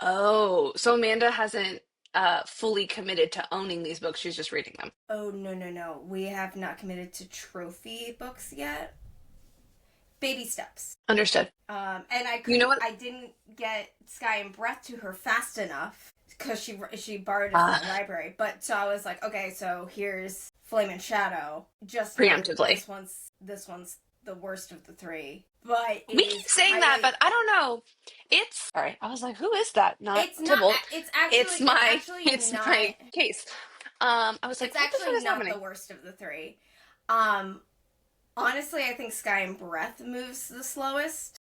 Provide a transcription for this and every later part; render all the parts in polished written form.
Oh, so Amanda hasn't fully committed to owning these books. She's just reading them. Oh, no, no, no. We have not committed to trophy books yet. Baby steps. Understood. And You know what? I didn't get Sky and Breath to her fast enough because she borrowed it from Uh, the library. But so I was like, okay, so here's Flame and Shadow. Just know Preemptively. this one's the worst of the three, but it We keep is saying that, highly. but I don't know. It's sorry. I was like, who is that? Not It's not. Tybalt. It's actually It's not. my case. I was like, It's what the fuck actually is not happening? the worst of the three. Um, Honestly, I think Sky and Breath moves the slowest.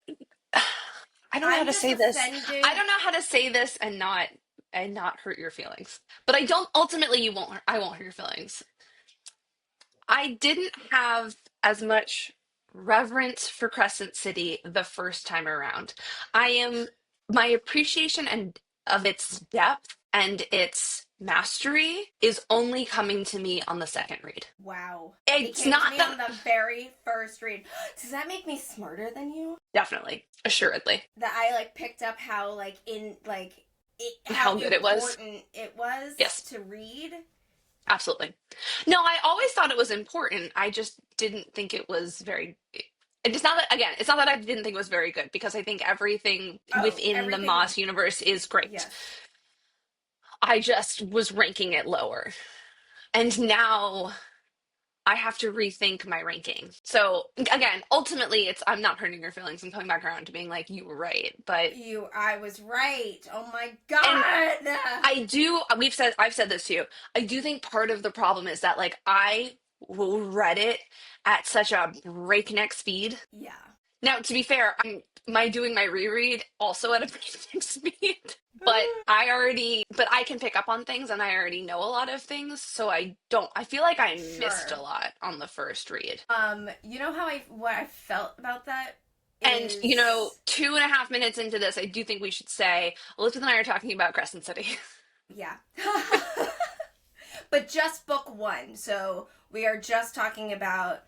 I don't know how I'm to just say this. I offended. don't know how to say this and not hurt your feelings. But I don't ultimately you won't I won't hurt your feelings. I didn't have as much reverence for Crescent City the first time around. I am my appreciation and of its depth and its mastery is only coming to me on the second read. Wow. It It's came to not me that on the very first read. Does that make me smarter than you? definitely, assuredly, That I like picked up how like in like how how good it was. important it was Yes. to read. Absolutely. No, I always thought it was important. I just didn't think it was very. It's not that, again, it's not that I didn't think it was very good because I think everything Oh, within the everything. Moss universe is great. Yes. I just was ranking it lower. And now I have to rethink my ranking. So again, ultimately, I'm not hurting your feelings. I'm coming back around to being like, you were right. I was right. Oh my And god. I've said this to you. I do think part of the problem is that like I read it at such a breakneck speed. Yeah. Now, to be fair, I'm my doing my reread also at a breakneck speed. But I can pick up on things and I already know a lot of things. So I feel like I missed a Sure. lot on the first read. You know how I what I felt about that And, is 2.5 minutes into this, I do think we should say Elizabeth and I are talking about Crescent City. yeah. But just book one. So we are just talking about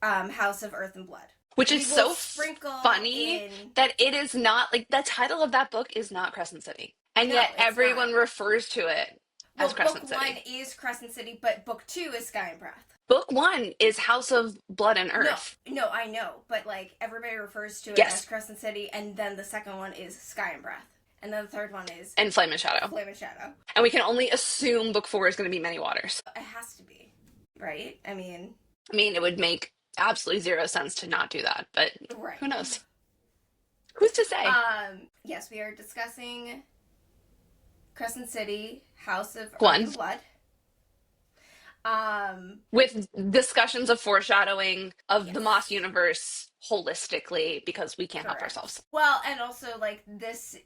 House of Earth and Blood. Which is We will so sprinkle funny in. that it is not like the title of that book is not Crescent City. And No, yet it's not. everyone refers to it as Well, book Crescent one City. is Crescent City, but book two is Sky and Breath. Book one is House of Blood and No, Earth. no, I know, but like everybody refers to it as Yes. Crescent City, and then the second one is Sky and Breath, and then the third one is And Flame and Shadow. Flame and Shadow. And we can only assume book four is going to be Many Waters. It has to be, right? I mean, I mean, it would make absolutely zero sense to not do that, but who right. knows? Who's to say? Yes, we are discussing Crescent City, House of Earth One, and Blood. Um, with discussions of foreshadowing of the Moss yes, universe holistically because we can't help correct. ourselves. Well, and also like this,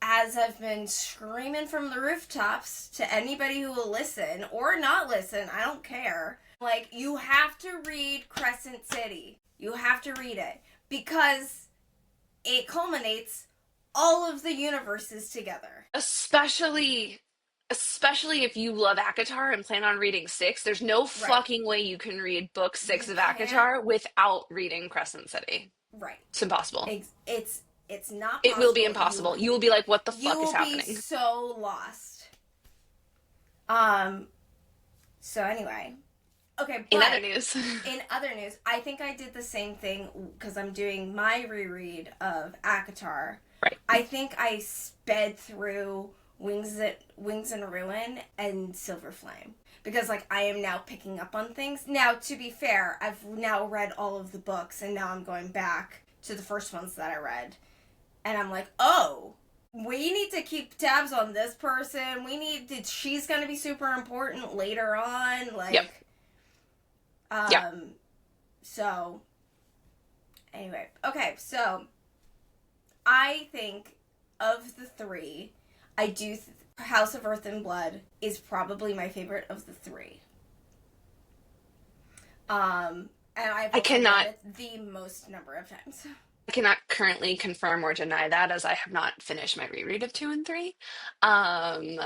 as I've been screaming from the rooftops to anybody who will listen or not listen, I don't care. Like, you have to read Crescent City. You have to read it because it culminates all of the universes together. Especially if you love ACOTAR and plan on reading six, there's no Right. fucking way you can read book six You of can't. ACOTAR without reading Crescent City. Right. It's impossible. It's not It will be possible. impossible. You will be like, what the You fuck is will be happening? so lost. Um. So anyway, okay, In other but news. in other news, I think I did the same thing because I'm doing my reread of ACOTAR. Right. I think I sped through Wings and Ruin and Silver Flame because like I am now picking up on things. Now, to be fair, I've now read all of the books and now I'm going back to the first ones that I read, and I'm like, oh. We need to keep tabs on this person. She's gonna be super important later on. Yep. Like, Yep. um, so, anyway. Okay, so, I think of the three, House of Earth and Blood is probably my favorite of the three. And I've I also read cannot it the most number of times. I cannot currently confirm or deny that as I have not finished my reread of two and three. Um,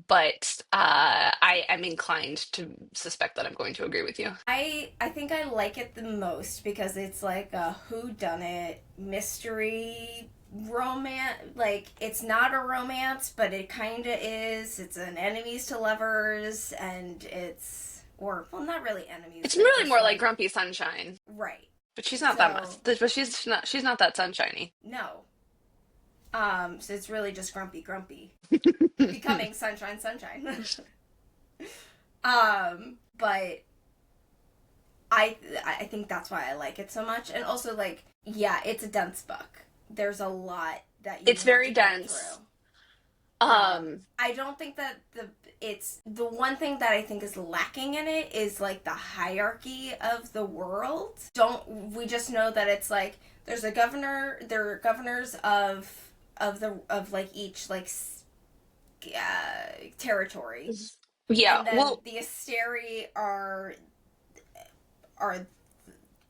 but I am inclined to suspect that I'm going to agree with you. I think I like it the most because it's like a whodunit mystery romance, like it's not a romance, but it kind of is. It's an enemies to lovers, and it's, or well, not really enemies, It's but really just more like like, Grumpy Sunshine, right. but she's not that much. So But she's not that sunshiny. no, so it's really just grumpy, grumpy, becoming sunshine, sunshine. But I think that's why I like it so much, and also like yeah, it's a dense book. There's a lot that you It's have to very get dense. through. Um, I don't think that it's the one thing that I think is lacking in it is like the hierarchy of the world. Don't we just know that it's like there's a governor, there are governors of like each like territory, yeah. and then Well, the Asteri are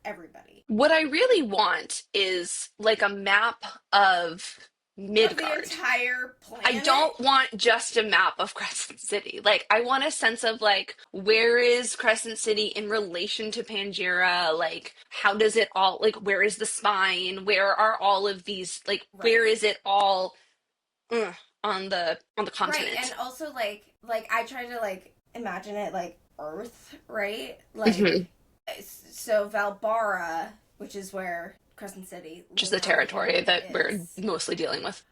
everybody what I really want is like a map of of the Midgard. entire I planet. don't want just a map of Crescent City. Like, I want a sense of like where is Crescent City in relation to Pangaea? Like, how does it all like where is the spine? Where are all of these like Right. where is it all uh, on the Right, and continent? also like I try to like imagine it like Earth, right? Hmm. Like so Valbara, which is where Crescent City Just the literally territory that we're is. mostly dealing with.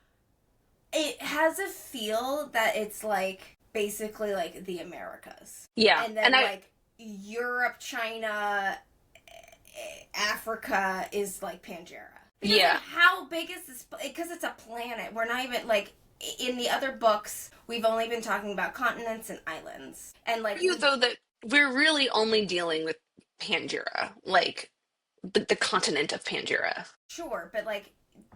It has a feel that it's like basically like the Americas. Yeah. And And then I like Europe, China, Africa is like Pangea. Because like yeah. how big is this? Because it's a planet. We're not even like in the other books. We've only been talking about continents and islands, and like You though that we're really only dealing with Pangaea, like the continent of Pangaea. sure, but like,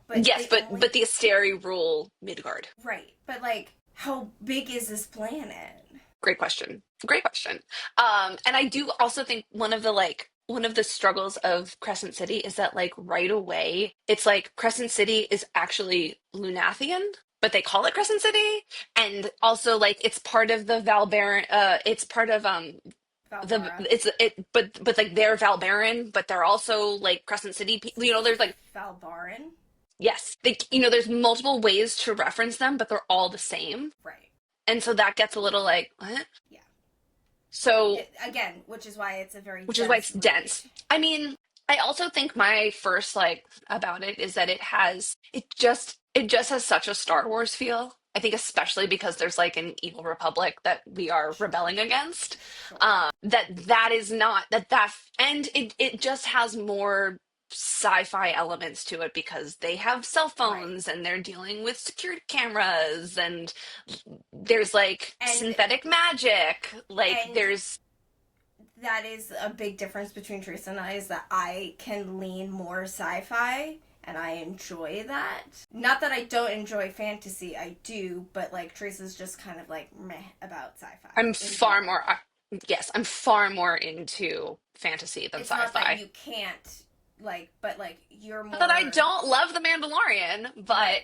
but Yes, they but only the Asteri rule Midgard. right. But like, how big is this planet? Great question. Great question. And I do also think one of the struggles of Crescent City is that like right away it's like Crescent City is actually Lunathian, but they call it Crescent City, and also like it's part of the Valbaran. It's part of the Valbara, it's it but like they're Valbaran, but they're also like Crescent City. You know, there's like Valbaran, yes, they you know there's multiple ways to reference them, but they're all the same, right? and so that gets a little like what? Yeah. So Again, which is why it's a very which is why it's dense read. dense. I mean, I also think my first like about it is that it just has such a Star Wars feel. I think especially because there's like an evil republic that we are rebelling against. Sure. That is not that and it just has more sci-fi elements to it because they have cell Right. phones and they're dealing with security cameras and there's like And synthetic magic. Like and there's that is a big difference between Teresa and I is that I can lean more sci-fi and I enjoy that. Not that I don't enjoy fantasy, I do, but like Teresa's just kind of like meh about sci-fi I'm in far general. more, yes, I'm far more into fantasy than It's not that sci-fi. you can't like, but like you're Not that I more don't love The Mandalorian, but right,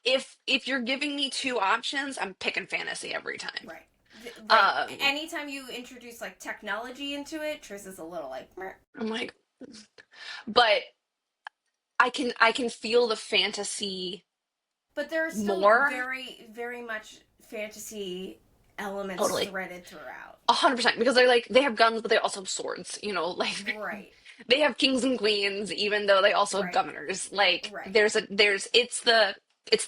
if you're giving me two options, I'm picking fantasy every time. right. Like Um, anytime you introduce like technology into it, Teresa's a little like meh. I'm like, but I can feel the fantasy But there are still more. very, very much fantasy elements Totally, threaded throughout. 100% because they're like they have guns, but they also have swords. You know, like Right, they have kings and queens, even though they also have right, governors. Like right. there's it's the it's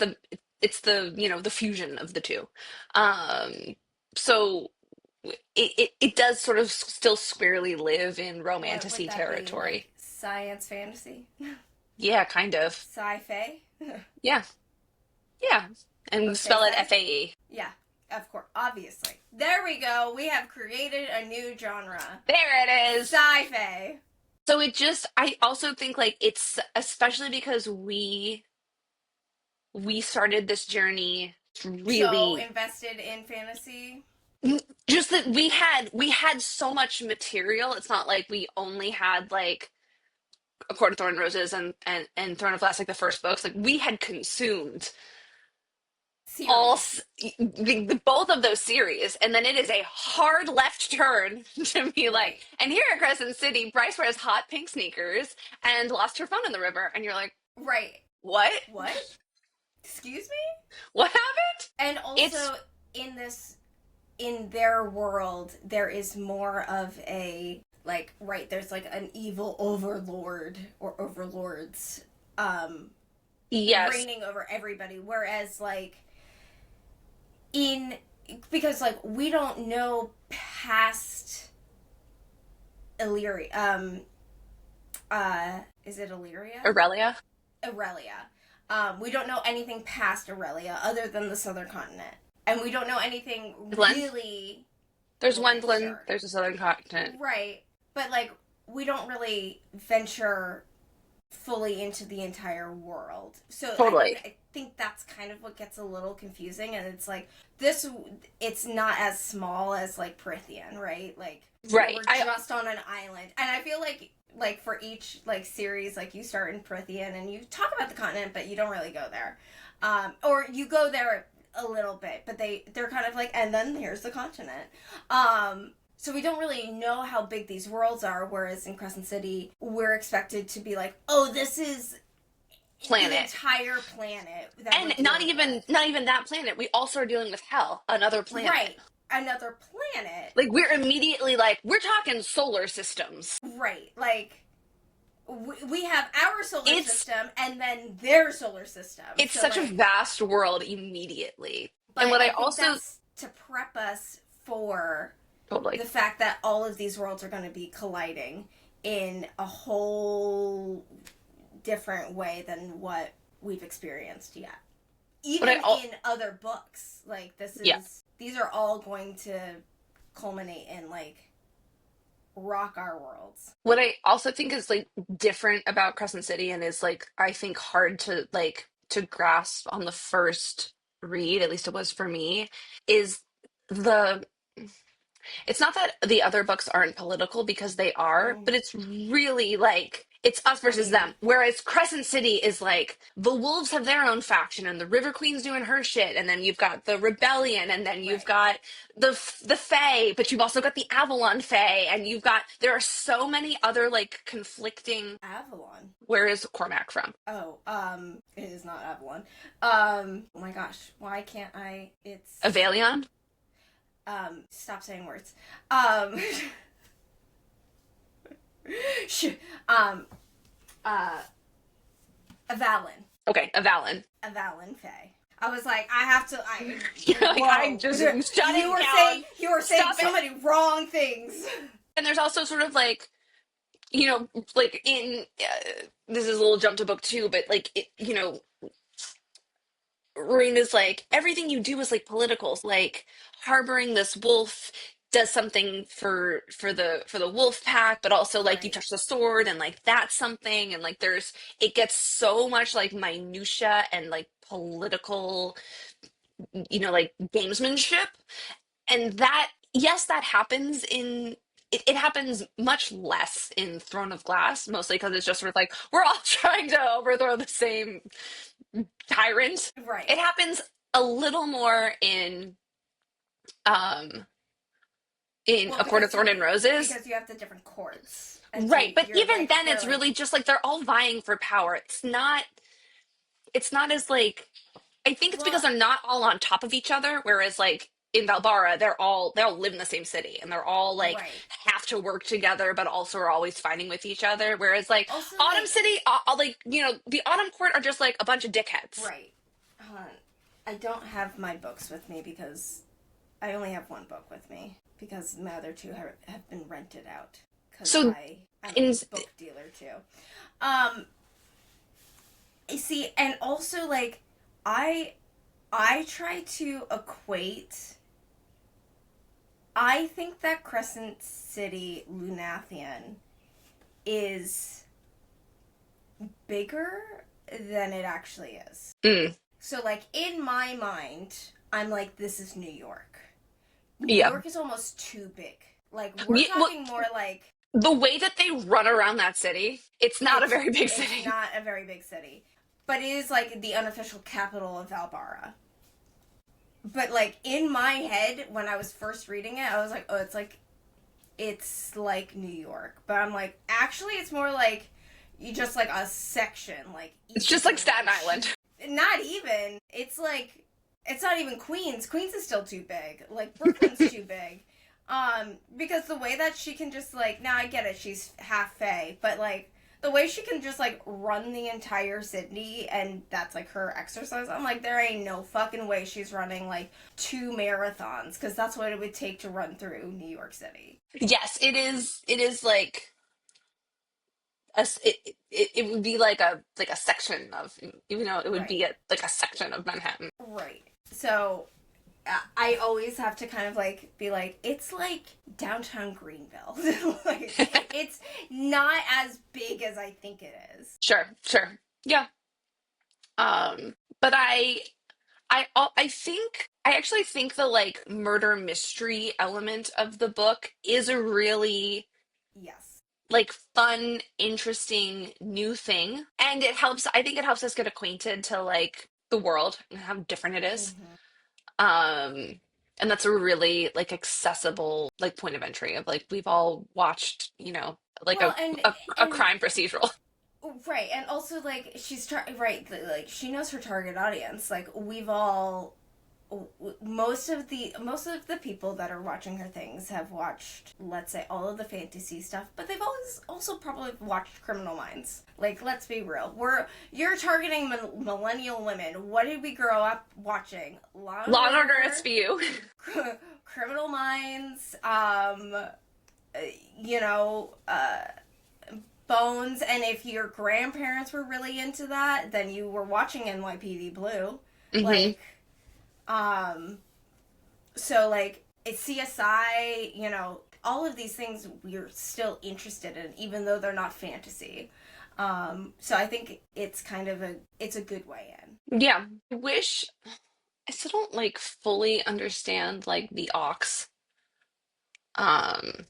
the you know the fusion of the two. Um, so it does sort of still squarely live in What would romantasy that be? territory. Like science fantasy? Yeah, kind of. Sci fi? Yeah, yeah. And What they spell it say? FAE. Yeah, of course. Obviously. There we go. We have created a new genre. There it is. Sci fi. So it just I also think like it's especially because we started this journey So really invested in fantasy. just that we had so much material. It's not like we only had like A Court of Thorn and Roses and Throne of Glass like the first books. Like we had consumed Series. both of those series, and then it is a hard left turn to be like, Right. and here at Crescent City, Bryce wears hot pink sneakers and lost her phone in the river, and you're like, Right. What? What? Excuse me? What happened? And It's also in their world, there is more of a, like, right, there's like an evil overlord or overlords yes, reigning over everybody, whereas like in because like we don't know past Illyria. Is it Illyria? Aurelia. Aurelia. We don't know anything past Aurelia other than the southern continent, and we don't know anything Glenn. really. There's Well, Wendland. sure, There's a southern continent. right, but like we don't really venture fully into the entire world. So Totally. I think that's kind of what gets a little confusing, and it's like this it's not as small as like Prithian, right? Like Right. we're I just on an island. And I feel like for each like series, like you start in Prithian and you talk about the continent, but you don't really go there. Or you go there a little bit, but they're kind of like, and then here's the continent. So we don't really know how big these worlds are, whereas in Crescent City, we're expected to be like, oh, this is the planet. entire planet that we're And not dealing even with. not even that planet. We also are dealing with Hell, another planet. Right. Another planet. Like we're immediately like we're talking solar systems. Right. Like, we have our solar It's system and then their solar system. it's So, such a like, vast world immediately. And but what I I think also that's to prep us for totally the fact that all of these worlds are going to be colliding in a whole different way than what we've experienced yet. what Even in other books, like yeah. these are all going to culminate in like rock our worlds. What I also think is like different about Crescent City and is like I think hard to to grasp on the first read, at least it was for me, is the it's not that the other books aren't political because they are, Mm. but it's really like it's us I versus mean, them. Whereas Crescent City is like the wolves have their own faction and the River Queen's doing her shit, and then you've got the rebellion, and then you've right. got the Fae, but you've also got the Avalon Fae, and you've got there are so many other like conflicting. Avalon. Where is Cormac from? Oh, it is not Avalon. Oh my gosh, why can't I? It's Avalion? stop saying words. Um, sh- um, uh, Avalon. Okay, Avalon. Avalon Faye. I was like, I have to. You're like, I Whoa! just shut You it were down. saying Stop so it. many wrong things. And there's also sort of like like in this is a little jump to book two, but like Raina's like everything you do is like politicals, like harboring this wolf does something for the wolf pack, but also like you Right, touch the sword and like that's something, and like there's it gets so much like minutia and like political, like gamesmanship, and that yes that happens in it happens much less in Throne of Glass, mostly because it's just sort of like we're all trying to overthrow the same tyrant. right. It happens a little more um in Well, A Court of Thorn and Roses. because you have the different courts, and so Right, but you're even like then they're it's like really just like they're all vying for power. It's not as like I think it's because well, they're not all on top of each other, whereas like in Valbara, they all live in the same city and they're all like right. have to work together, but also are always fighting with each other. Whereas like Also, Autumn like City, like the Autumn Court are just like a bunch of dickheads. right. Hold on. I don't have my books with me because I only have one book with me because my other two have been rented out because So I'm in a book dealer too. Um, see, and also like I I try to equate. I think that Crescent City Lunathian is bigger than it actually is. mm, So, like, in my mind, I'm like, this is New York. New yeah, York is almost too big. Like, we're well, talking more like the way that they run around that city, it's not a it's very big it's city. not a very big city, but it is like the unofficial capital of Valbara. But like in my head, when I was first reading it, I was like, oh, it's like New York. But I'm like, actually, it's more like You just like a section, like It's East just like Staten Village. Island. Not even. It's like it's not even Queens. Queens is still too big. Like Brooklyn's too big. Because the way that she can just like now I get it, she's half Fae, but like the way she can just like run the entire city and that's like her exercise. I'm like, there ain't no fucking way she's running like 2 marathons because that's what it would take to run through New York City. Yes, it is. It is like it would be like a section of, even though it would Right. be like a section of Manhattan. Right. So I always have to kind of like be like, it's like downtown Greenville. Like, it's not as big as I think it is. Sure, sure. Yeah. But I think I actually think the like murder mystery element of the book is a really Yes. like fun, interesting new thing. And I think it helps us get acquainted to like the world and how different it is. Mm-hmm. Um, and that's a really like accessible like point of entry of like we've all watched, like Well, a and crime procedural. right, and also like right, like she knows her target audience. Like we've all most of the people that are watching her things have watched, let's say, all of the fantasy stuff, but they've always also probably watched Criminal Minds. Like, let's be real, you're targeting millennial women. What did we grow up watching? Law and Law and Order Order, SVU. Criminal Minds, you know, Bones, and if your grandparents were really into that, then you were watching NYPD Blue. Hmm. Like, um, so like it's CSI, all of these things we're still interested in, even though they're not fantasy. So I think it's kind of it's a good way in. Yeah. I still don't like fully understand like the Ox, um,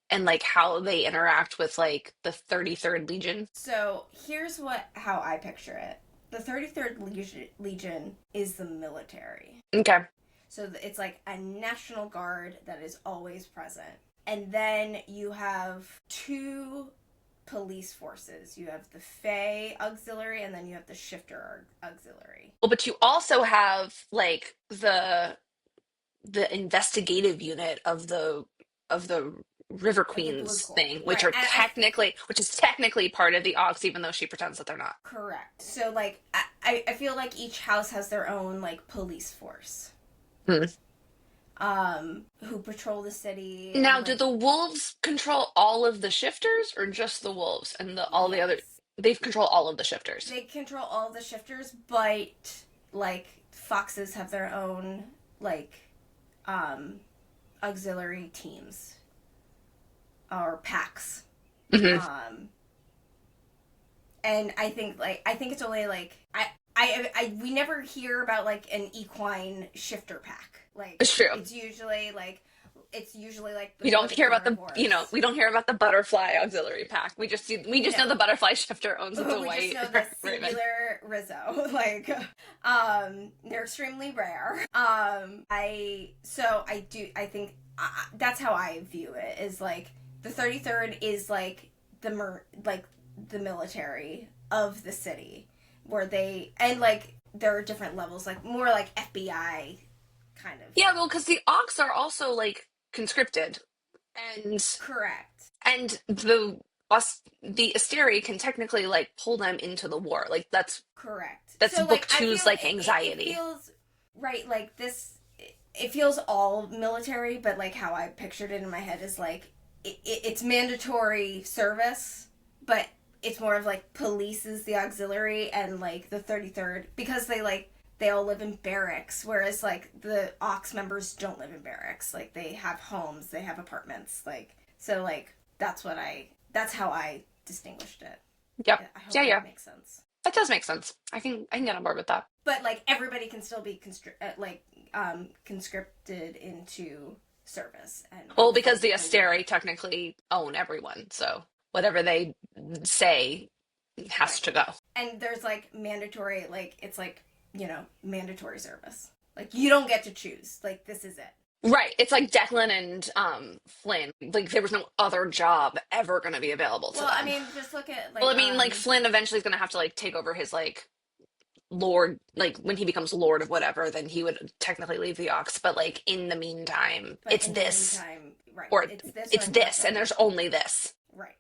and like how they interact with like the 33rd Legion. So here's how I picture it. The 33rd Legion is the military. Okay. So it's like a national guard that is always present. And then you have two police forces. You have the Fey Auxiliary and then you have the Shifter Auxiliary. Well, but you also have like the investigative unit of the River Of the Blue Queens Corps. thing, Right. And which is technically part of the Ox, even though she pretends that they're not. correct. So like I feel like each house has their own like police force. Hmm. Who patrol the city Now, and do like the wolves control all of the shifters, or just the wolves and all the other? yes. They control all of the shifters. They control all the shifters, but like foxes have their own like um auxiliary teams or packs. Hmm. Um and I think it's only like we never hear about like an equine shifter pack. Like It's true. it's usually like We don't the hear about carnivores. we don't hear about the butterfly auxiliary pack. We just know No. the butterfly shifter owns the We just white know the raven. singular Rizzo. Like, they're extremely rare. I think that's how I view it. Is like the 33rd is like the military of the city, where they and like there are different levels, like more like FBI kind of. Yeah, well, because the Ox are also like conscripted, and Correct. the Asteri can technically like pull them into the war. Like Correct. that's So book like I two's feel like it anxiety. feels right, like this it feels all military, but like how I pictured it in my head is like it's mandatory service, but it's more of like police is the auxiliary and like the 33rd because they all live in barracks, whereas like the Ox members don't live in barracks. Like they have homes, they have apartments, like so like that's how I distinguished it. Yep. I hope Yeah, yeah. that makes sense. That does make sense. I can get on board with that. But like everybody can still be conscripted into service and Well, because fight the the war. Asteri technically own everyone, so whatever they say has Right. to go. And there's like mandatory, like it's like mandatory service. Like you don't get to choose. Like this is it. Right. It's like Declan and Flynn. Like there was no other job ever going to be available to Well, I them. mean, just look at Well, like I mean, like Flynn eventually is going to have to like take over his like lord, like when he becomes lord of whatever, then he would technically leave the Ox. But like in the meantime, but it's in the this meantime, right, or it's this it's or this, and nothing. there's only this. Right.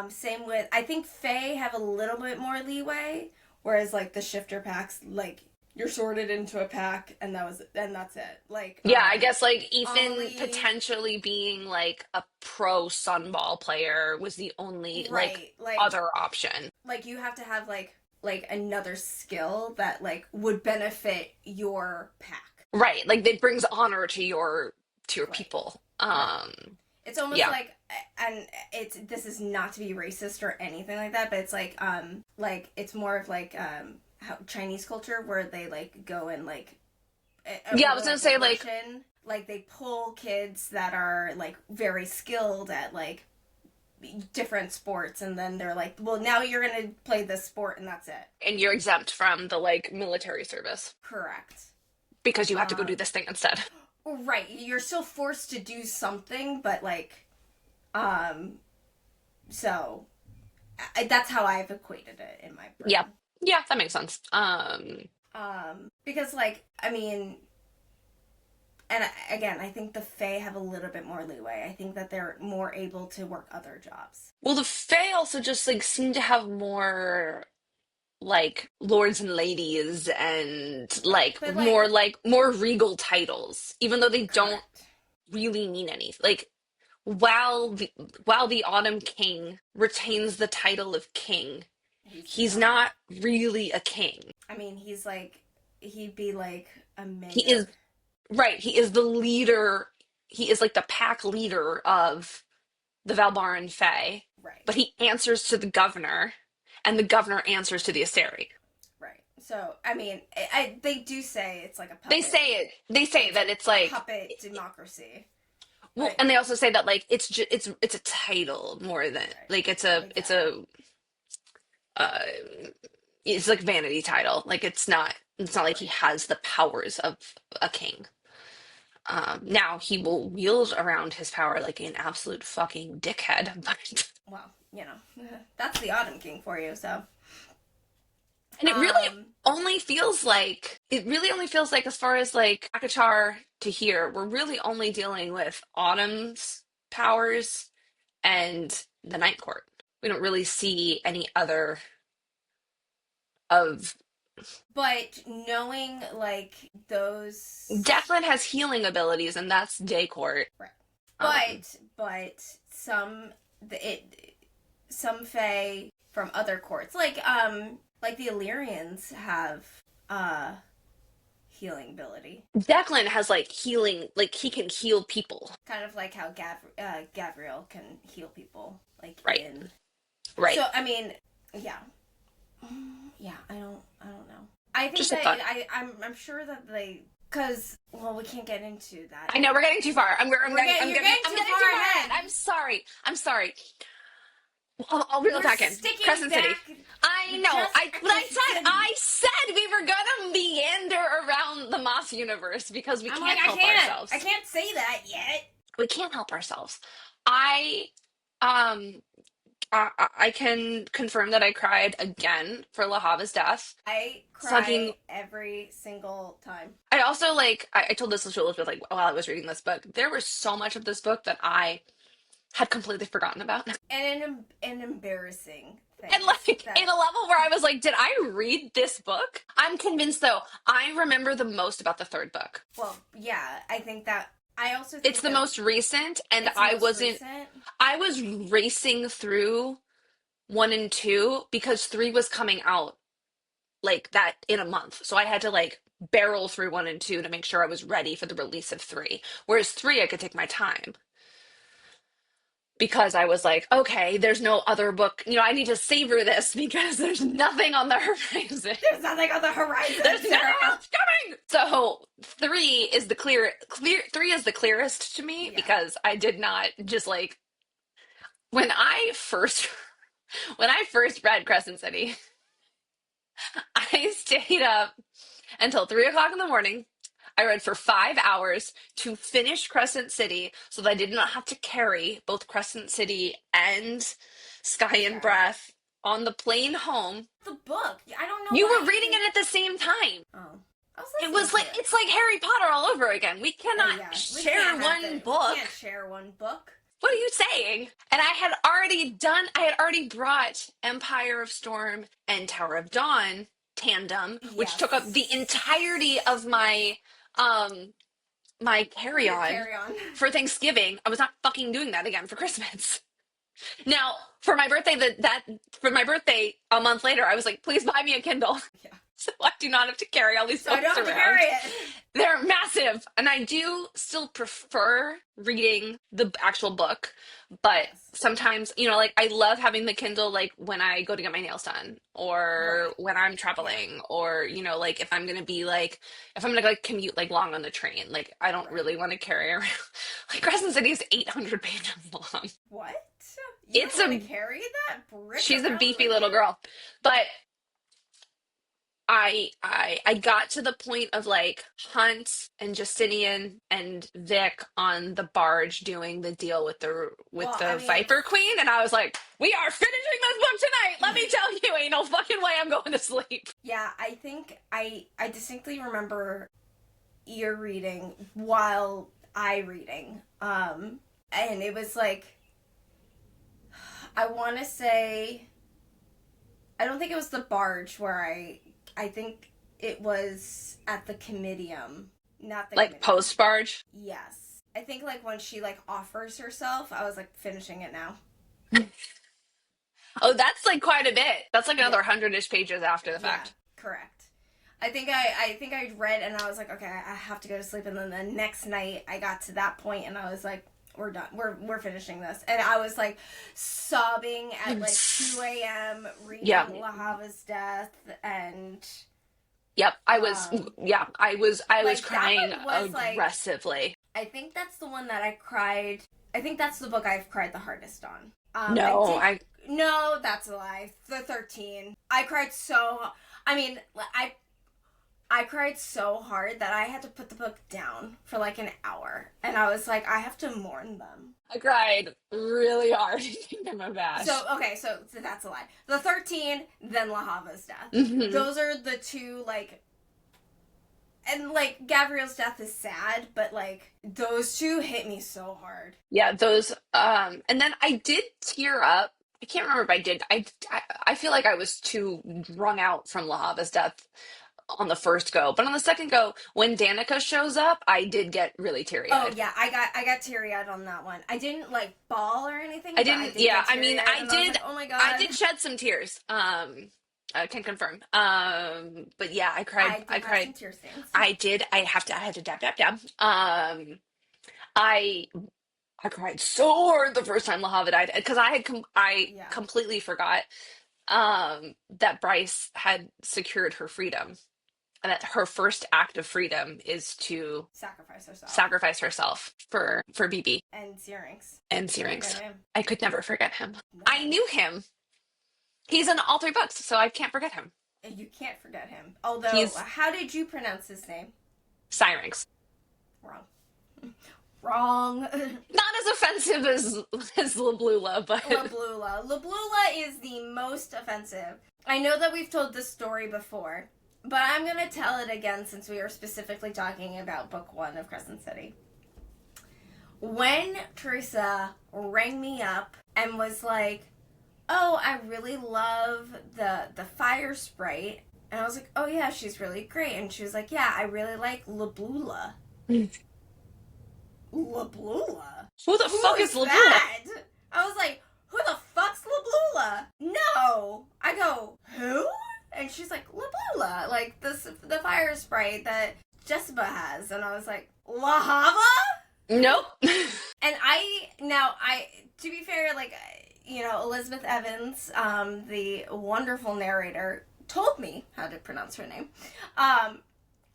Same with I think Fae have a little bit more leeway, whereas like the shifter packs, like you're sorted into a pack and that's it. Like Yeah, I guess like Ethan Amelie, potentially being like a pro Sunball player was the only like right, other option. like you have to have like another skill that like would benefit your pack. Right. Like it brings honor to your Right. people. Right. It's almost Yeah. like, and it's this is not to be racist or anything like that, but it's like it's more of like how Chinese culture where they like go and like Yeah, I or was gonna like say the like Russian, like they pull kids that are like very skilled at like different sports, and then they're like, well, now you're gonna play this sport, and that's it. and you're exempt from the like military service Correct. because you have to go do Um, this thing instead. right. You're still forced to do something, but like, um, so that's how I've equated it in my Yeah. brain. Yeah, that makes sense. Because like I mean, and again, I think the Fae have a little bit more leeway. I think that they're more able to work other jobs. Well, the Fae also just like seem to have more like lords and ladies and Right. But like more regal titles, even though they don't correct. really mean anything. Like while the Autumn King retains the title of king, He's he's not. not really a king. I mean, he'd be like a He is mayor. right. He is the leader. He is like the pack leader of the Valbaran Fae, Right. but he answers to the governor, and the governor answers to the Asteri. Right. So I mean, they do say it's like a They puppet. say it. They say It's that a it's like puppet democracy. well, But and they also say that like it's just it's a title more than right. like Exactly. uh it's like vanity title. Like it's not like he Right. has the powers of a king. Now he will wield around his power like an absolute fucking dickhead, but Well, that's the Autumn King for you. So, and um, it really only feels like as far as like Akachar to here, we're really only dealing with Autumn's powers and the Night Court. We don't really see any other of but knowing like those, Declan has healing abilities, and that's Day Court. right. Um, But some Fae from other courts, like the Illyrians have uh healing ability, Declan has like healing, like he can heal people. kind of like how Gavriel can heal people, like Right, in. right. So I mean, yeah, yeah. I don't know. I think Just a that thought. I'm sure that they, because well, we can't get into that I know we're yet. getting too far. You're getting I'm too getting far too far ahead. ahead. I'm sorry. I'm sorry. I'll reel it We're back in. sticking Crescent City. back I know. just for Crescent City. I said we were gonna meander around the Moss universe because we I'm like, can't help ourselves. I can't say that yet. We can't help ourselves. I um I can confirm that I cried again for Lahava's death. I Fucking cry every single time. I also like I told this to Elizabeth like while I was reading this book. There was so much of this book that I had completely forgotten about. And an embarrassing And things like in that, a level where I was like, did I read this book? I'm convinced though, I remember the most about the third book. well, yeah, I think that, I also It's think the that most recent, and it's the most recent. I was racing through one and two because three was coming out like that in a month. So I had to like barrel through one and two to make sure I was ready for the release of three. Whereas three, I could take my time because I was like, okay, there's no other book. You know, I need to savor this because there's nothing on the horizon. There's nothing on the There's horizon, nothing Sarah. else coming. So three is the clearest to me Yeah. because I did not just like when I first when I first read Crescent City, I stayed up until 3 o'clock in the morning. I read for 5 hours to finish Crescent City so that I did not have to carry both Crescent City and Sky and Sky. Breath on the plane home. The book. I don't know You why were reading you. it at the same time. Oh, I was It listening was to like it. it's like Harry Potter all over again. We cannot Yeah, we share can't have one it. We book. can't share one book. What are you saying? And I had already brought Empire of Storm and Tower of Dawn tandem, which took up the entirety Yes. of um my Your carry-on carry on. for Thanksgiving. I was not fucking doing that again for Christmas. Now, for my birthday for my birthday a month later, I was like, please buy me a Kindle. Yeah. So I do not have to carry all these So I don't books have to carry around. it. They're massive, and I do still prefer reading the actual book, but Yes. sometimes, like I love having the Kindle like when I go to get my nails done or Right. when I'm Yeah. traveling or, like if I'm gonna like commute like long on the train, like I don't Right. really want to carry around like Crescent City is 800 pages long. What? You It's don't want to a carry that brick She's a around beefy with little you? girl. But I got to the point of like Hunt and Justinian and Vic on the barge doing the deal with the Well, I mean, Viper Queen, and I was like, "We are finishing this book tonight. Let me tell you, ain't no fucking way I'm going to sleep." yeah, I think I distinctly remember ear reading while I reading. And it was like I want to say I don't think it was the barge where I think it was at the comitium, not the Like comitium. post barge. Yes. I think like when she like offers herself, I was like finishing it now. Oh, that's like quite a bit. That's like another Yeah. 100-ish pages after the Yeah, fact. correct. I think I read and I was like, okay, I have to go to sleep. And then the next night I got to that point and I was like, we're done. We're finishing this. And I was like sobbing at like 2 a.m. Yeah. reading La Hava's death and Yep. um I was like that crying one was like aggressively. I think that's the one that I cried. I think that's the book I've cried the hardest on. I No, did. I No, that's a lie. The 13. I cried so. I mean, I cried so hard that I had to put the book down for like an hour, and I was like, I have to mourn them. I cried really hard in my So bash. okay, so that's a lie. The 13, then La Hava's death. Hmm. Those are the two like and like Gabrielle's death is sad, but like those two hit me so hard. Yeah, those and then I did tear up. I can't remember if I did. I feel like I was too wrung out from Lahava's death on the first go, but on the second go, when Danica shows up, I did get really Oh teary-eyed. yeah, I got teary eyed on that one. I didn't like bawl or anything, I but I didn't. did Yeah, get I teary mean, eyed, and I was like, oh my I god. did shed some tears. I can confirm. But yeah, I cried. I I do have some cried. tear stains. I did. I had to dab dab dab. I I cried so hard the first time Lahava died because I Yeah, completely forgot that Bryce had secured her freedom and that her first act of freedom is to sacrifice herself sacrifice herself for BB and Syrinx. and Can't forget Syrinx. him. I could never forget him. I No, knew him. He's in all three books, so I can't forget him. you can't forget him. Although, He's how did you pronounce his name? Syrinx. Wrong. Wrong. Not as offensive as Lablula, but Lablula. Lablula is the most offensive. I know that we've told this story before, but I'm gonna tell it again since we are specifically talking about book one of Crescent City. When Teresa rang me up and was like, "Oh, I really love the fire sprite," and I was like, "Oh yeah, she's really great," and she was like, "Yeah, I really like Lablula." Lablula? who the Who fuck is is Lablula? that? I was like, who the fuck's Lablula? No. I go, who? And she's like, Lablula, like the fire sprite that Jessica has. And I was like, La Hava? Nope. And to be fair, like, Elizabeth Evans, the wonderful narrator, told me how to pronounce her name.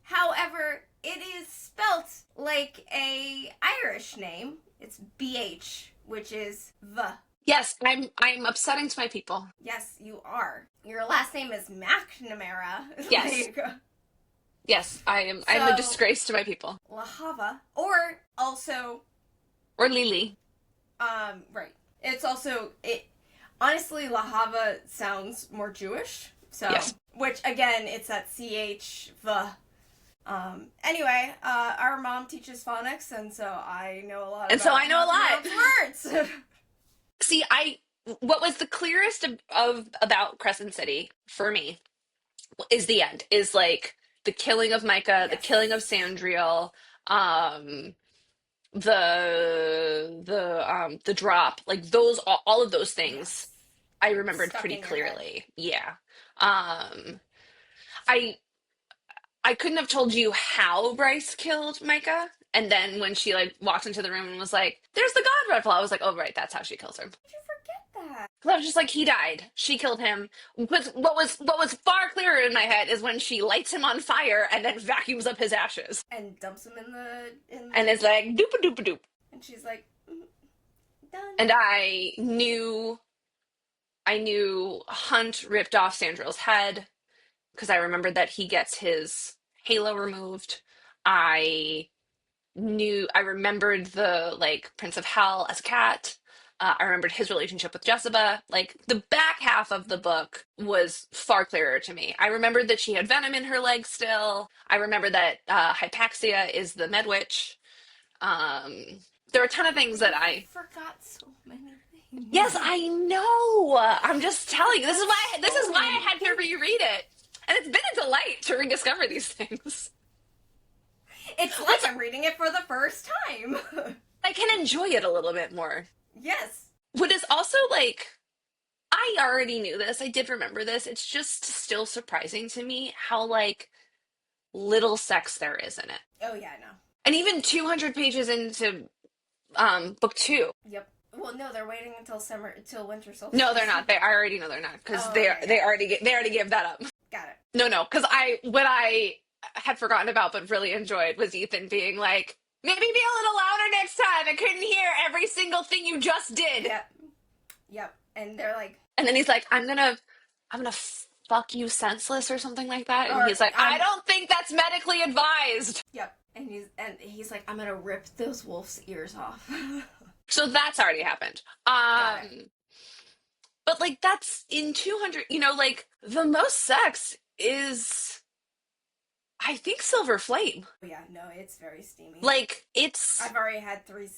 However, it is spelt like a Irish name. It's BH, which is the. Yes, I'm upsetting to my people. Yes, you are. Your last name is McNamara. Yes. Yes, I'm a So disgrace to my people. La Hava, or also, Or Lily. right. It's also it. Honestly, La Hava sounds more Jewish. So, Yes. which again, it's that ch the. Anyway, our mom teaches phonics, and so I know a lot And so about I know how a to lot. pronounce words. See, what was the clearest of about Crescent City for me is the end. Is like the killing of Micah, the killing of Yes. Sandriel, um, the drop, like those all of those things Yes. I remembered Stuck pretty in your head. clearly. Yeah. Um, I I couldn't have told you how Bryce killed Micah. And then when she like walked into the room and was like, "There's the God Redfall," I was like, "Oh right, that's how she kills her." Did you forget that? 'Cause I was just like, he died. She killed him. But what was far clearer in my head is when she lights him on fire and then vacuums up his ashes And dumps him in and the. is like doop a doop a doop. And she's like, done. And I knew Hunt ripped off Sandrill's head because I remembered that he gets his halo removed. I I remembered the like Prince of Hell as a cat. I remembered his relationship with Jessica. Like the back half of the book was far clearer to me. I remembered that she had venom in her leg still. I remember that Hypaxia is the Medwitch. Um, there are a ton of things that You I. forgot so many things. Yes, I know. I'm just You telling you. This forgot is why. This is so why I many had to things. reread it, and it's been a delight to rediscover these things. It's like I'm reading it for the first time. I can enjoy it a little bit more. Yes. What is also like, I already knew this. I did remember this. It's just still surprising to me how like little sex there is in it. Oh yeah, no. And even 200 pages into book 2. Yep. Well, no, they're waiting until summer, until winter No, they're solstice. not. I already know they're not because Oh, okay, they got it. already gave that up. Got it. No, because what I had forgotten about but really enjoyed was Ethan being like, maybe be a little louder next time. I couldn't hear every single thing you just did. Yep. Yep. And they're like, And then he's like, I'm gonna fuck you senseless or something like that. And or he's like, I don't think that's medically advised. yep. And he's like, I'm gonna rip those wolves' ears off. So that's already happened. Got it. But like that's in 200, like the most sex is I think Silver Flame. Oh, yeah, no, it's very steamy. Like it's I've already had three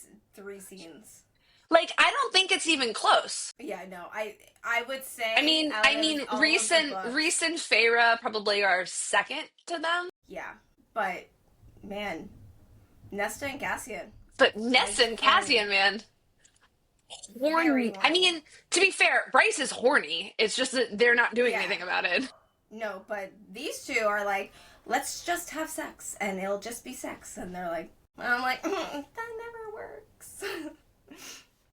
scenes. like I don't think it's even close. Yeah, no, I would I say mean, out I of mean, all of Reese the and books, Reese and Feyre probably are second to them. yeah, but man, Nesta and Cassian, But like Ness and horny, Cassian, man, very horny. I horny. mean, to be fair, Bryce is horny. It's just that they're not doing Yeah, anything about it. no, but these two are like, let's just have sex, and it'll just be sex, and they're like, and I'm like, that never works.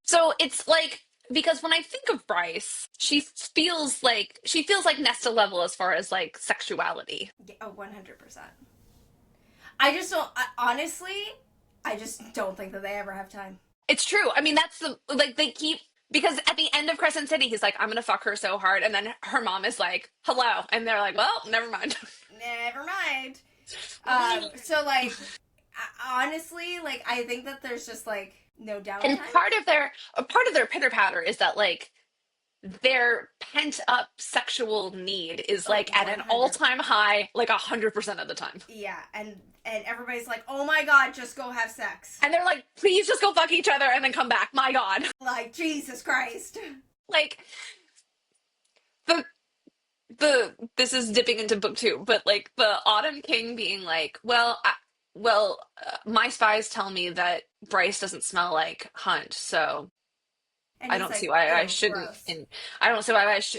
So it's like because when I think of Bryce, she feels like Nesta level as far as like sexuality. Yeah, oh, 100%. I just don't. Honestly, I just don't think that they ever have time. It's true. I mean, that's the like they keep because at the end of Crescent City, he's like, "I'm gonna fuck her so hard," and then her mom is like, "Hello," and they're like, "Well, never mind." Never mind. So like, honestly, like I think that there's just like no And downtime. part of their pitter patter is that like their pent up sexual need is Oh, like at an all 100. time high, like 100% of the time. Yeah, and everybody's like, oh my god, just go have sex. And they're like, please just go fuck each other and then come back. My God. Like Jesus Christ. Like the this is dipping into book 2, but like the Autumn King being like, my spies tell me that Bryce doesn't smell like Hunt, so And I he's don't see like, why I ew, shouldn't. gross. And I don't see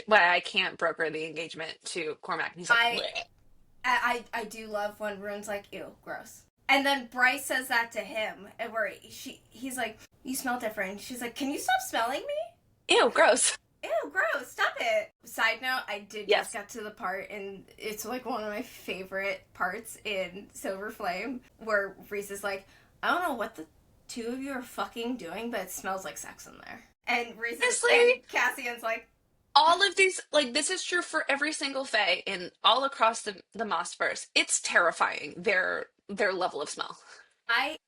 why I can't broker the engagement to Cormac. And he's like, I bleh. I do love when Rune's like, ew, gross. And then Bryce says that to him, and where he's like, you smell different. She's like, can you stop smelling me? Ew, gross. Ew, gross, stop it. Side note, I did just Yes. get to the part, and it's like one of my favorite parts in Silver Flame, where Reese is like, I don't know what the two of you are fucking doing, but it smells like sex in there. And Reese Honestly, and Cassian's like, all of these, like, this is true for every single fae in all across the Mossverse. It's terrifying, their level of smell. I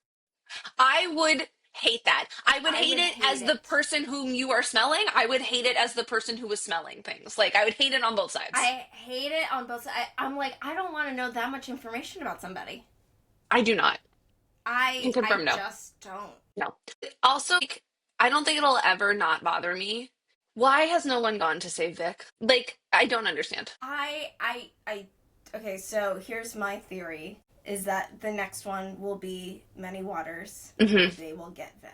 I would hate that. I would I hate would it hate as the it. person whom you are smelling. I would hate it as the person who was smelling things. Like, I would hate it on both sides. I hate it on both sides. I'm like, I don't want to know that much information about somebody. I do not. Can I confirm no. just don't. No. Also, like, I don't think it'll ever not bother me. Why has no one gone to save Vic? Like, I don't understand. I okay, so here's my theory is that the next one will be Many Waters Hmm. and they will get Vic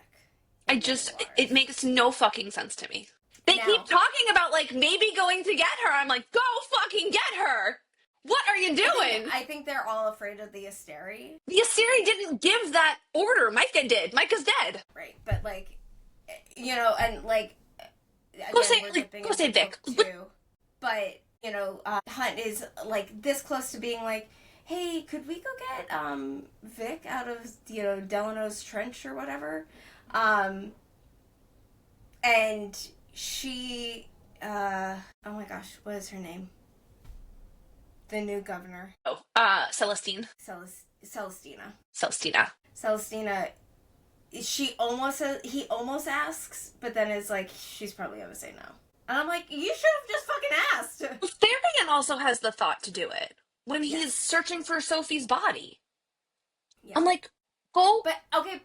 I in Many just, it Waters. makes no fucking sense to me. They keep Now, talking about, like, maybe going to get her. I'm like, go fucking get her. What are you doing? I think they're all afraid of the Asteri, The Asiri didn't give that order. Micah did. Micah's dead. right? But like and like Go again, say, we're like, dipping go say into Vic. book 2, but Hunt is like this close to being like, hey, could we go get Vic out of Delano's trench or whatever? Um, and she, oh my gosh, what is her name? The new governor, Oh, Celestine. Celestina. Celestina. Celestina. He almost asks, but then it's like she's probably gonna say no. And I'm like, you should have just fucking asked. Therian also has the thought to do it when he's Yes. searching for Sophie's body. Yeah. I'm like, go. But okay,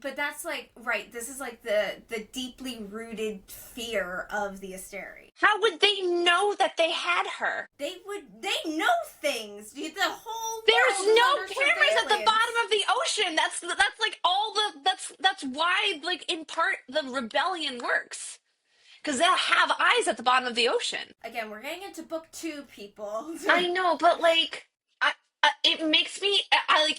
but that's like right. This is like the deeply rooted fear of the Asteri. How would they know that they had her? They know things. The whole There's world is no under cameras at the surveillance. bottom of the ocean. That's like all the that's why, like, in part the rebellion works, because they'll have eyes at the bottom of the ocean. Again, we're getting into book 2, people. I know, but like, it makes me,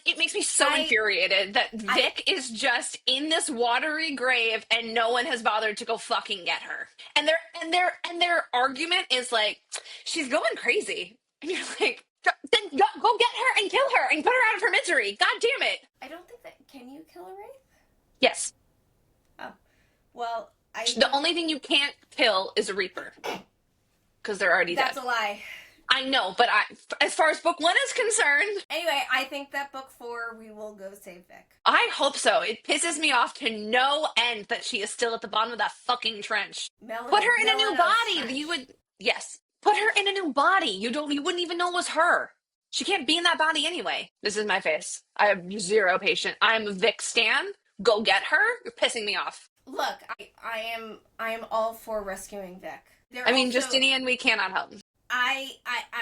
it makes me so I infuriated that I Vic is just in this watery grave and no one has bothered to go fucking get her. And their argument is like, she's going crazy, and you're like, then go get her and kill her and put her out of her misery. God damn it. I don't think that can you kill a wraith? Yes, Oh, well, the only thing you can't kill is a Reaper because they're already dead. that's a lie. I know, but as far as book 1 is concerned, Anyway, I think that book 4 we will go save Vic. I hope so. It pisses me off to no end that she is still at the bottom of that fucking trench. Put her in a new body. You would, yes. Put her in a new body. You wouldn't even know it was her. She can't be in that body anyway. This is my face. I have zero patience. I'm Vic Stan. Go get her. You're pissing me off. Look, I am all for rescuing Vic. I mean, Justinian, we cannot help.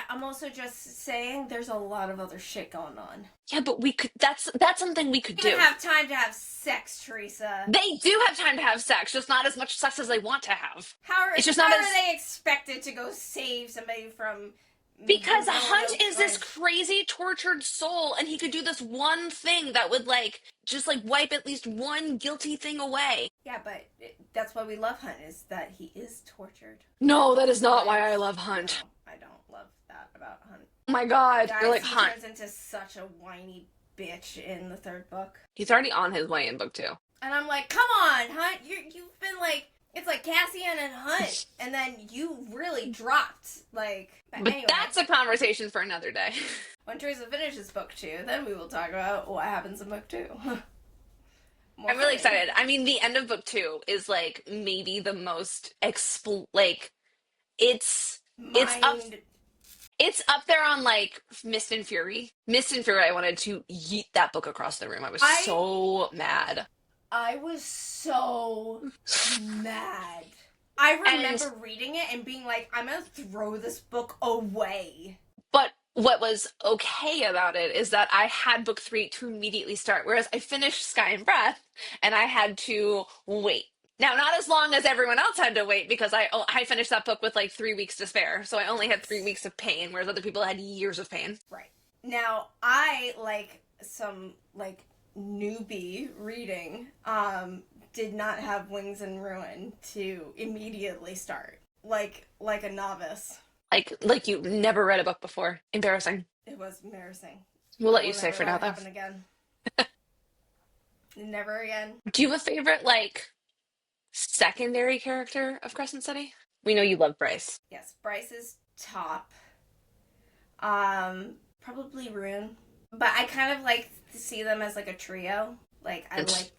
I'm also just saying there's a lot of other shit going on. Yeah, but we could. That's something we could You do. don't have time to have sex, Teresa. They do have time to have sex, just not as much sex as they want to have. It's just how are they expected to go save somebody from? Because Hunt is this crazy tortured soul, and he could do this one thing that would just wipe at least one guilty thing away. Yeah, but that's why we love Hunt, is that he is tortured. No, that is not why I love Hunt. No, I don't love that about Hunt. Oh my god, Guys, you're like he Hunt. turns into such a whiny bitch in the 3rd book. He's already on his way in book 2. And I'm like, come on, Hunt, you've been like, it's like Cassian and Hunt, and then you really dropped. But anyway, that's a conversation for another day. When Teresa finishes book 2, then we will talk about what happens in book 2. I'm really excited. I mean, the end of book 2 is maybe the most it's up there on Mist and Fury. Mist and Fury, I wanted to yeet that book across the room. I was so mad. I was so mad. I remember reading it and being like, I'm gonna throw this book away. But what was okay about it is that I had book 3 to immediately start, whereas I finished Sky and Breath and I had to wait. Now, not as long as everyone else had to wait, because I finished that book with 3 weeks to spare, so I only had 3 weeks of pain, whereas other people had years of pain. Right. Now, I, some newbie reading, did not have Wings and Ruin to immediately start. Like a novice. Like you never read a book before. Embarrassing. It was embarrassing. We'll let you stay for now, though. Happen again. Never again. Do you have a favorite, secondary character of Crescent City? We know you love Bryce. Yes, Bryce is top. Probably Rune, but I kind of like to see them as like a trio. Like I It's like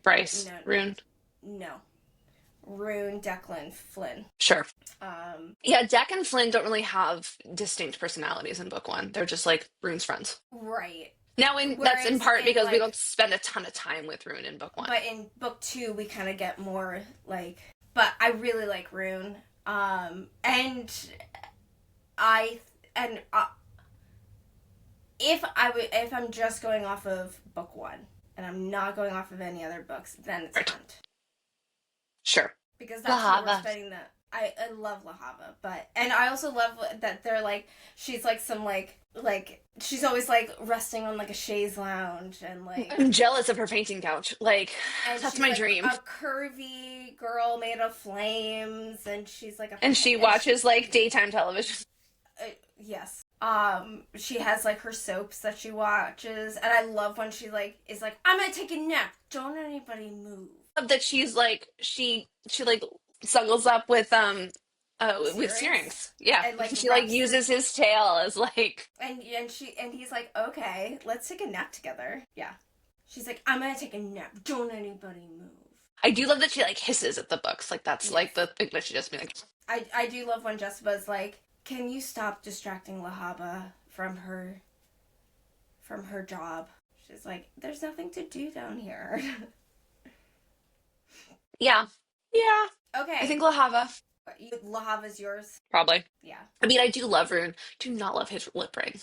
Bryce, no, Rune. no, Rune, Declan, Flynn. Sure. Um, Yeah, Deck and Flynn don't really have distinct personalities in book one. They're just like Rune's friends. right. Now, that's in Whereas part in because we like, don't spend a ton of time with Rune in book one. but in book two we kind of get more like. But I really like Rune. And I and if I'm just going off of book one and I'm not going off of any other books, then it's Right. Hunt Sure. because that's who we're Lahava. spending the. I love Lahava, but and I also love that they're like she's like some like she's always like resting on like a chaise lounge and like I'm jealous of her painting couch. Like, and that's she's my like dream. a curvy girl made of flames and she's like a And she and she, watches like daytime television. yes. She has like her soaps that she watches, and I love when she like is like, I'm gonna take a nap. Don't anybody move. Love that she's like she like snuggles up with Syrinx, Syrinx. Yeah. and like She like wraps her, uses his tail as like and he's like, okay, let's take a nap together. Yeah. She's like, I'm gonna take a nap. Don't anybody move. I do love that she like hisses at the books. Like that's Yes. like the thing that she just be like I do love when Jessica's like, can you stop distracting Lahaba from her job? She's like, there's nothing to do down here. yeah. Yeah. Okay. I think Lahava. Lahava's yours. Probably. Yeah. I mean I do love Rune. Do not love his lip ring.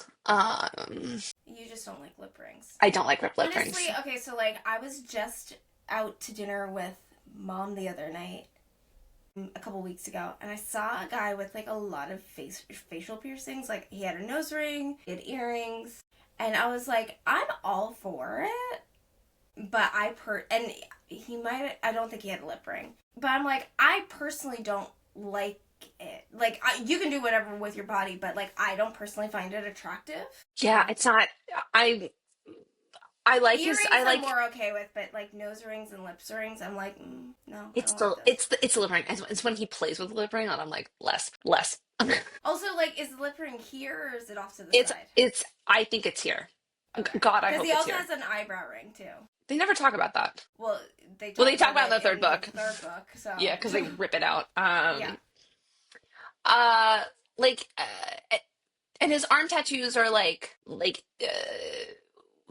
You just don't like lip rings. I don't like lip Honestly, rings. okay, so like I was just out to dinner with mom the other night, a couple weeks ago, and I saw a guy with like a lot of facial piercings. Like he had a nose ring, he had earrings, and I was like, I'm all for it, but and he might. I don't think he had a lip ring, but I'm like, I personally don't like it. Like you can do whatever with your body, but like I don't personally find it attractive. Yeah, it's not I I like his Earrings I I'm like more okay with, but like nose rings and lip rings, I'm like, no, I it's don't like the those. it's the lip ring. It's when he plays with the lip ring and I'm like less. Also, like, is the lip ring here or is it off to the It's side? it's I think it's here. Okay. God, I Because hope he it's also here. has an eyebrow ring too. They never talk about that. Well, Well, they talk about it in it the third in book. the third book, so Yeah, because they rip it out. yeah, Uh, like, and his arm tattoos are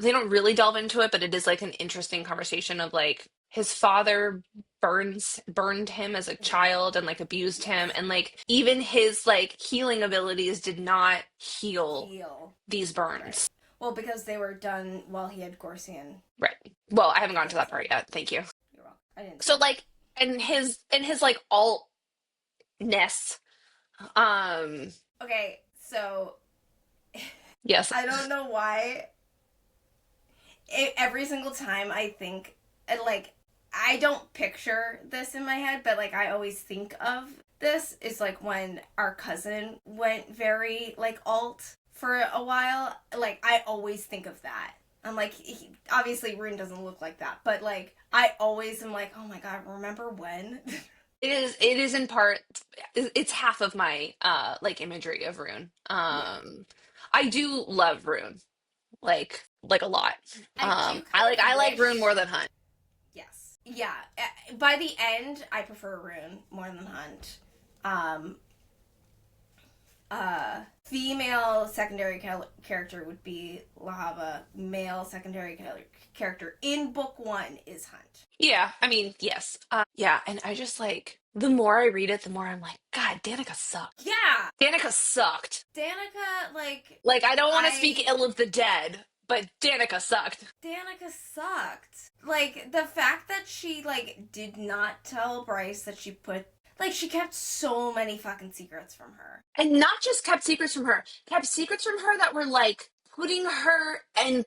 they don't really delve into it, but it is like an interesting conversation of like his father burned him as a right, child and like abused him, yes, and like even his like healing abilities did not heal heal, these right. burns. Well, because they were done while he had Gorsian Right. Well, I haven't gotten to that part poison. yet. Thank you. You're welcome. I didn't So say that. like, and his like altness. Um. Okay, so Yes. I don't know why. Every single time I think, like, I don't picture this in my head, but like I always think of this is like when our cousin went very like alt for a while. Like I always think of that. I'm like, obviously Rune doesn't look like that, but like I always am like, oh my god, remember when? It is in part it's half of my like imagery of Rune. Yeah, I do love Rune like a lot. I do I kind of like Rune more wish. than Hunt. Yes, yeah. By the end, I prefer Rune more than Hunt. Um, Female secondary character would be Lahava. Male secondary character in book one is Hunt. Yeah, I mean, yes. Yeah, and I just like the more I read it, the more I'm like, God, Danica sucked. Yeah, Danica sucked. Danica, like, Like I don't want to speak I ill of the dead, but Danica sucked. Danica sucked. Like the fact that she like did not tell Bryce that she put like she kept so many fucking secrets from her. And not just kept secrets from her, kept secrets from her that were like putting her in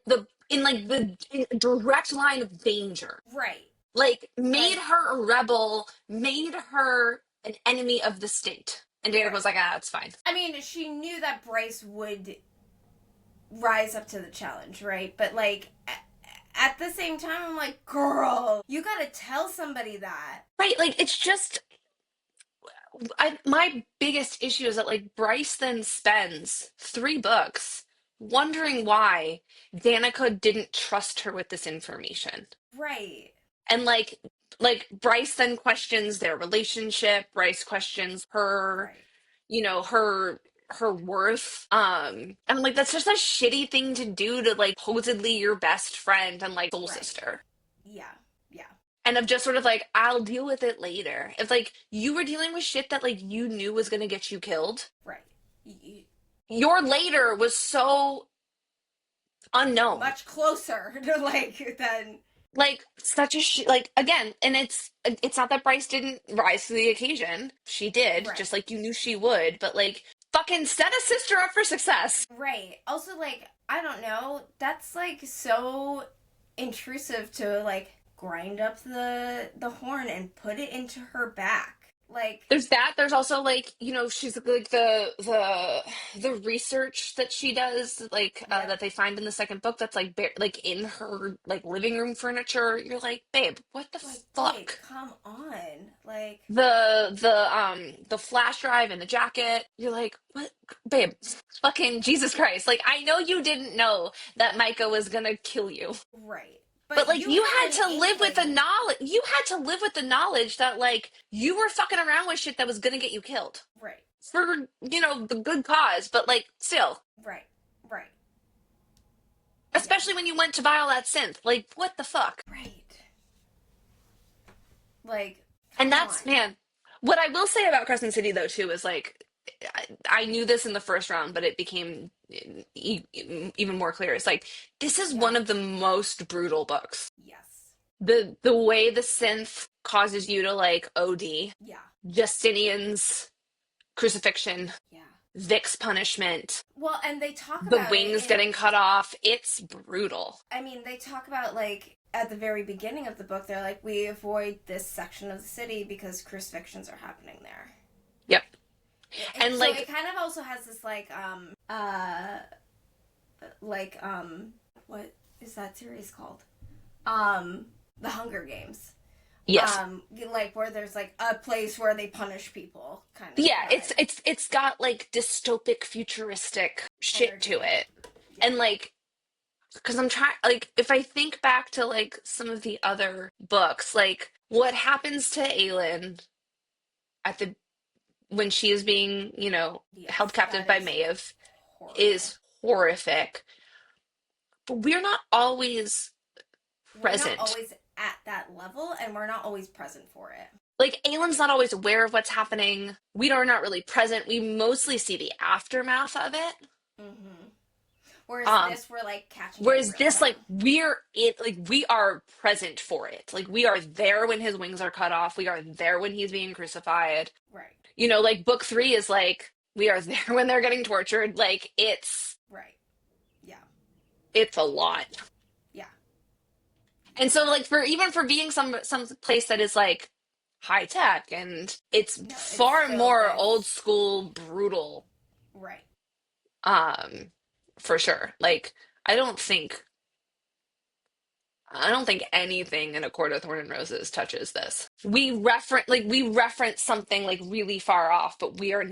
direct line of danger. Right. Like made Like her a rebel, made her an enemy of the state. And Danica right. was like, ah, that's fine. I mean, she knew that Bryce would rise up to the challenge, right? But like at the same time, I'm like, girl, you gotta tell somebody that. Right, like it's just my biggest issue is that like Bryce then spends 3 books wondering why Danica didn't trust her with this information. Right. And like Bryce then questions their relationship. Bryce questions her, Right. her worth. And I'm like, that's just a shitty thing to do to like supposedly your best friend and like soul Right. sister. Yeah. Yeah. And of just sort of like, I'll deal with it later. If like you were dealing with shit that like you knew was gonna get you killed, Right. Y- your later was so unknown. Much closer to like than Like such a like again, and it's not that Bryce didn't rise to the occasion. She did, right. just like you knew she would, but like fucking set a sister up for success. Right. Also, like, I don't know. That's like so intrusive to like grind up the horn and put it into her back. Like, There's that. There's also like, she's like the research that she does, like yep. that they find in the second book that's like like in her like living room furniture. You're like, babe, what the Like, babe, fuck? come on. Like, The flash drive and the jacket. You're like, what, babe? Fucking Jesus Christ! Like, I know you didn't know that Micah was gonna kill you, right. but But like you you had had an to live with the inkling. knowledge. You had to live with the knowledge that like you were fucking around with shit that was gonna get you killed Right. for the good cause. But like, still, Right. Right. Yeah. especially when you went to buy all that synth. Like, what the fuck? Right. Like, And come that's, on. man, what I will say about Crescent City though too is like I knew this in the first round, but it became even more clear. It's like this is Yeah. one of the most brutal books. Yes. The way the synth causes you to like OD, Yeah. Justinian's crucifixion, Yeah. Vic's punishment, Well, and they talk the about it wings in getting cut off. It's brutal. I mean, they talk about like at the very beginning of the book, they're like, we avoid this section of the city because crucifixions are happening there. Yep. And So like it kind of also has this like what is that series called? The Hunger Games. yes. Like where there's like a place where they punish people, kind of Yeah, vibe. it's got like dystopic futuristic shit to Energy. it. Yeah. And like because I'm trying like if I think back to like some of the other books, like what happens to Aelin at the when she is being, held Yes, captive that by is Maeve horrible. is horrific. But we're not always We're not present. always at that level, and we're not always present for it. Like Aelin's not always aware of what's happening. We are not really present. We mostly see the aftermath of it. Mm-hmm. Whereas Um, this, we're like catching it in Whereas real this, like, time. we are present for it. Like, we are there when his wings are cut off. We are there when he's being crucified. Right. Like, book 3 is like, we are there when they're getting tortured. Like, Right. Yeah. it's a lot. Yeah. And so, like, for being some place that is like high tech and it's No, it's far still more old this. school, brutal, Right. um, for sure. Like, I don't think I don't think anything in A Court of Thorn and Roses touches this. We reference something like really far off, but we're Right.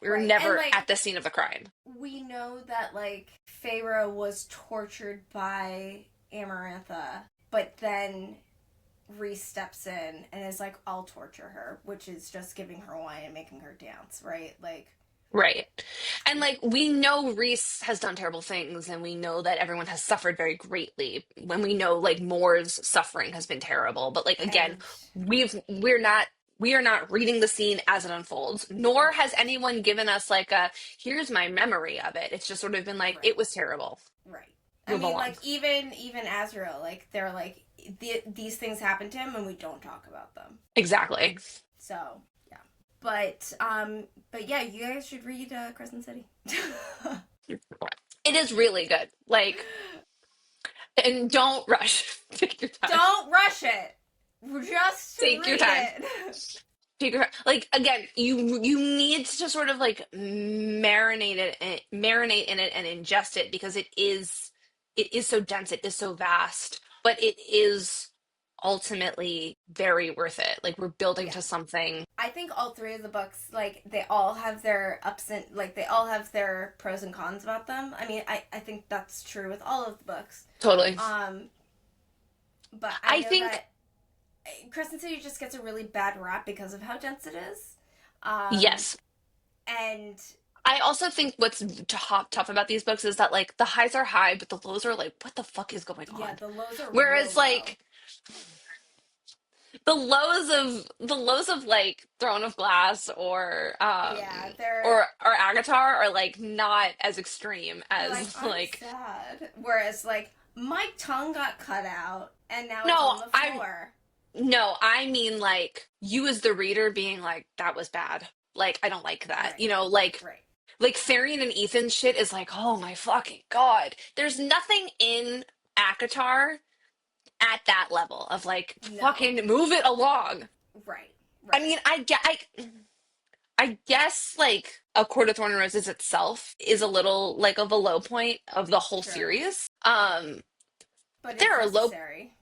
And never like at the scene of the crime. we know that like Feyre was tortured by Amarantha, but then Reese steps in and is like, I'll torture her, which is just giving her wine and making her dance, right? Like Right. And like we know Reese has done terrible things and we know that everyone has suffered very greatly when we know like Moore's suffering has been terrible. But like again, and we are not reading the scene as it unfolds, nor has right. anyone given us like a here's my memory of it. It's just sort of been like it Right. was terrible. Right. I Move mean, along. like even Azrael, like they're like these things happen to him, and we don't talk about them. Exactly. So yeah, but yeah, you guys should read Crescent City. It is really good. Like, and don't rush. Take your time. Don't rush it. Just Take your read time. it. Take your like again. You need to sort of like marinate in it, and ingest it because it is so dense. It is so vast, but it is ultimately very worth it. Like we're building Yeah. to something. I think all three of the books, like, they all have their ups and, like, they all have their pros and cons about them. I mean, I think that's true with all of the books. Totally. Um, but I I know think that Crescent City just gets a really bad rap because of how dense it is. yes. And I also think what's tough about these books is that like the highs are high, but the lows are like, what the fuck is going yeah, on? the lows are real Whereas low. like the lows of like Throne of Glass Yeah, they're or Agatar are like not as extreme you're like, as I'm like sad. Whereas like my tongue got cut out and now it's no, on the I floor. no, I mean like you as the reader being like, that was bad. Like I don't like that. Right. Right. Like Tharian and Ethan's shit is like, oh my fucking God. There's nothing in Akatar at that level of like No. fucking move it along. Right. I Right. mean, I guess like A Court of Thorn and Roses itself is a little like of a low point of the whole True. series. But it's There are low necessary.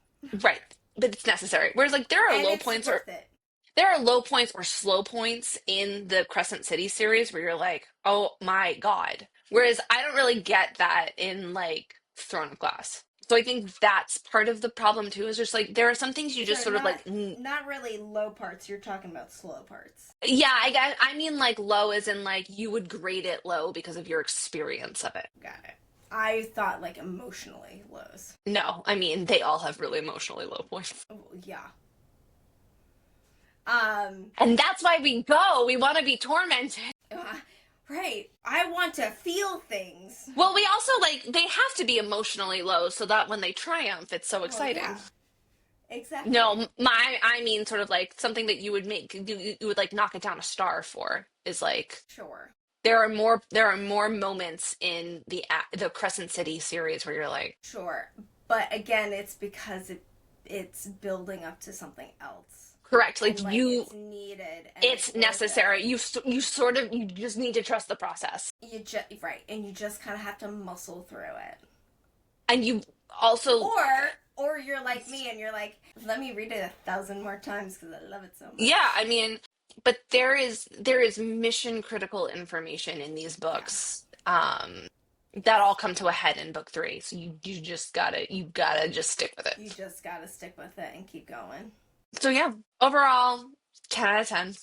right, but it's necessary. Whereas like And it's worth it. there are low points or slow points in the Crescent City series where you're like, oh my God. Whereas I don't really get that in like Throne of Glass. So I think that's part of the problem too, is just like there are some things you just So sort of like not really low parts, you're talking about slow parts. yeah, I mean like low as in like you would grade it low because of your experience of it. Got it. I thought like emotionally lows. No, I mean they all have really emotionally low points. Oh, yeah. Um And that's why we go. We want to be tormented. uh, right. I want to feel things. Well, we also like they have to be emotionally low so that when they triumph, it's so Well, yeah. exciting. Exactly. No, I mean sort of like something that you would make you would like knock it down a star for is like Sure. there are more moments in the Crescent City series where you're like Sure. But again, it's because it's building up to something else. correct like And like it's needed and it's it's worth it. necessary. You sort of you just need to trust the process. You just right, and you just kind of have to muscle through it. And you also Or you're like me and you're like, let me read it 1,000 more times because I love it so much. yeah, I mean, but there is mission critical information in these Yeah. books that all come to a head in book 3. So you gotta just stick with it. You just gotta stick with it and keep going. So yeah, overall 10 out of 10.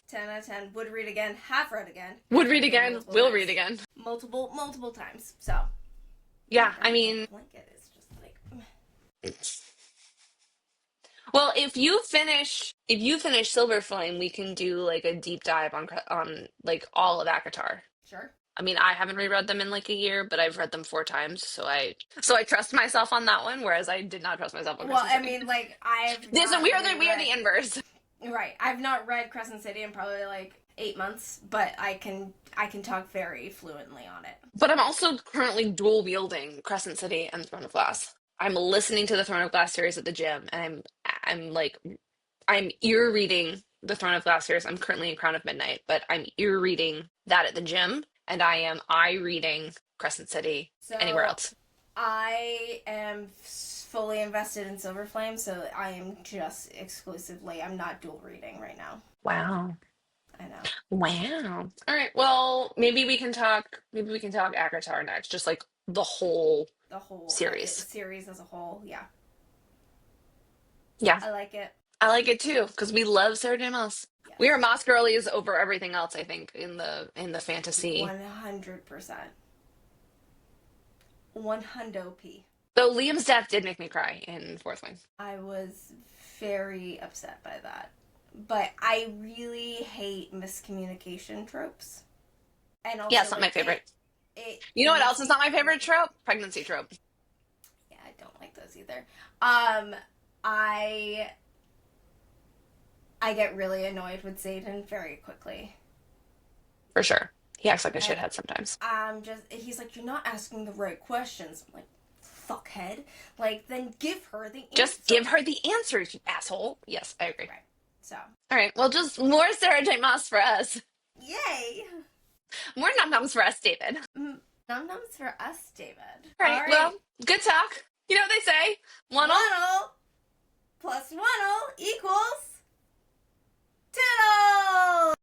10 out of 10. Would read again. Have read again. Would Have read read again again, multiple will read times. again. Multiple times. So, Yeah, God, I the mean, blanket is just like. well, if you finish Silver Flame, we can do like a deep dive on like all of Akatar. Sure. I mean, I haven't reread them in like a year, but I've read them 4 times, so I trust myself on that one, whereas I did not trust myself on Well, Crescent I City. mean, like, I've This we not are the we are reread. the inverse. Right. I've not read Crescent City in probably like 8 months, but I can talk very fluently on it. But I'm also currently dual wielding Crescent City and Throne of Glass. I'm listening to the Throne of Glass series at the gym, and I'm ear reading the Throne of Glass series. I'm currently in Crown of Midnight, but I'm ear reading that at the gym, and I am eye reading Crescent City anywhere So else. I am fully invested in Silver Flame, so I am just exclusively. I'm not dual reading right now. Wow. I know Wow. All right. Well, maybe we can talk. Maybe we can talk Akatar next. Just like the whole the whole series. series as a whole. Yeah, Yeah, I like it. I like it too because we love Sarah J. Maas. We are Yes, Moss girlies over everything else. I think in the fantasy. 100%. 100p. Though Liam's death did make me cry in Fourth Wing. I was very upset by that, but I really hate miscommunication tropes, and Yeah, also it's not my like favorite. You it know what makes else is me not my favorite trope? Pregnancy trope. yeah, I don't like those either. Um, I I get really annoyed with Zayden very quickly. For sure. He acts like a And shithead sometimes. he's like, you're not asking the right questions. I'm like, fuckhead. Like, then give her the Just answer. give her the answers, you asshole. Yes, I agree. Right. So, All right. Well, just more Sarah J. Maas for us. yay! More num nums for us, David. Num nums for us, David. All All right. right. Well, good talk. You know what they say. One all. One all. plus 1 equals 2.